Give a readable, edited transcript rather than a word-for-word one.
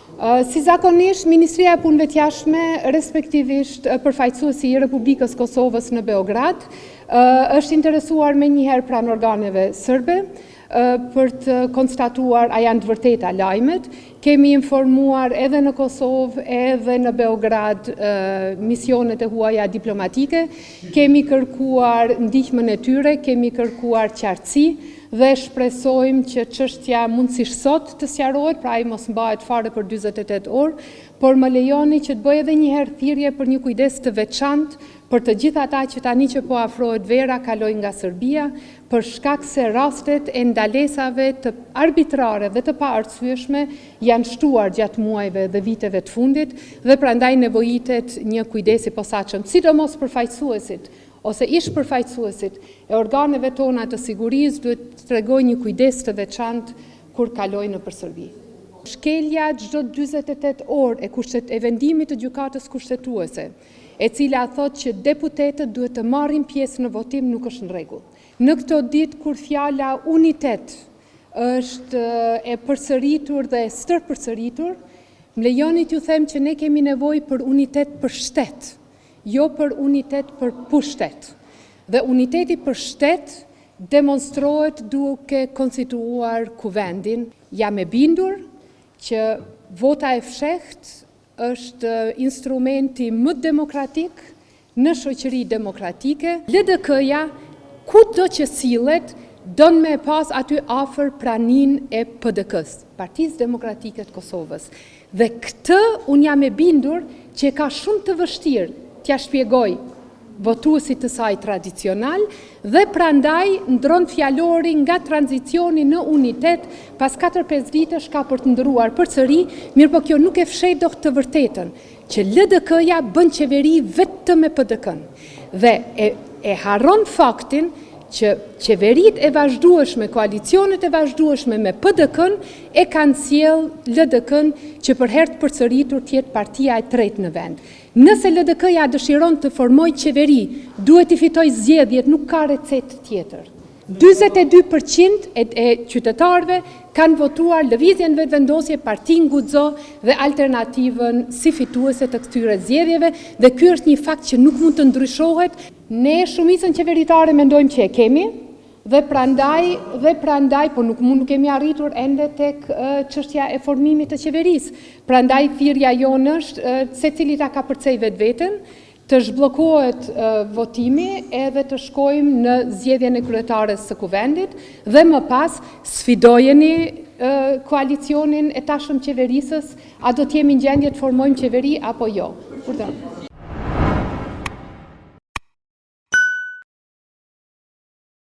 Si zakonisht, Ministria e Punëve të Jashtme, respektivisht përfaqësuesi i Republikës Kosovës në Beograd, është interesuar me njëherë pranë organeve sërbe për të konstatuar a janë të vërteta lajmet. Kemi informuar edhe në Kosovë, edhe në Beograd misionet e huaja diplomatike, kemi kërkuar ndihmën e tyre, kemi kërkuar qartësi dhe shpresojmë që çështja mundësisht sot të sqarohet, pra ai mos mbahet fare për 48 orë, por më lejoni që të bëj edhe një herë thirrje për një kujdes të veçantë për të gjithë ata që tani që po afrohet vera kalojnë nga Serbia, për shkak se rastet e ndalesave të arbitrare dhe të paartsyeshme janë shtuar gjatë muajve dhe viteve të fundit dhe prandaj nevojitet një kujdes i posaçëm, sidomos përfaqësuesit ose ish përfaqësuesit e organeve tona të sigurisë duhet të tregojnë një kujdes të veçantë kur kalojnë nëpër Serbi. Shkelja çdo 48 orë e vendimit të gjykatës kushtetuese, e cila thotë që deputetët duhet të marrin pjesë në votim, nuk është në rregull. Në këto ditë kur fjala unitet është e përsëritur dhe e stërpërsëritur, më lejoni t'ju them që ne kemi nevojë për unitet për shtet, jo për unitet për pushtet. Dhe uniteti për shtet demonstrohet duke konstituuar kuvendin. Jam e bindur që vota e fshehtë është instrumenti më demokratik në shoqëri demokratike. LDK-ja, kudo që sillet, don me pas aty afër praninë e PDK-s, Partisë Demokratike të Kosovës. Dhe këtë unë jam e bindur që ka shumë të vështirë t'ja shpjegoj votuesit të saj tradicional dhe prandaj ndron fjalori nga tranzicioni në unitet pas 4-5 ditësh ka për të ndëruar përsëri, mirë po kjo nuk e fsheh dot të vërtetën që LDK-ja bën qeveri vetëm me PDK-n dhe e harron faktin që qeverit e vazhdueshme, koalicionet e vazhdueshme me PDK-n e kanë sjell LDK-n që për herë të përsëritur të jetë partia e tretë në vend. Nëse LDK-ja dëshiron të formojë qeveri, duhet i fitojë zgjedhjet, nuk ka recetë tjetër. 42% e qytetarëve kanë votuar lëvizjen vetëvendosje, Partinë Guxo dhe Alternativën si fituese të këtyre zgjedhjeve dhe ky është një fakt që nuk mund të ndryshohet. Ne shumicën qeveritare mendojmë që e kemi dhe prandaj, po nuk kemi arritur ende tek çështja e formimit të qeverisë. Prandaj thirrja jonë është secili ta kapërcej vetveten, të zhbllokohet votimi edhe të shkojmë në zgjedhjen e kryetares së kuvendit dhe më pas sfidojeni koalicionin e tashëm qeverisës, a do të jemi në gjendje të formojmë qeveri apo jo.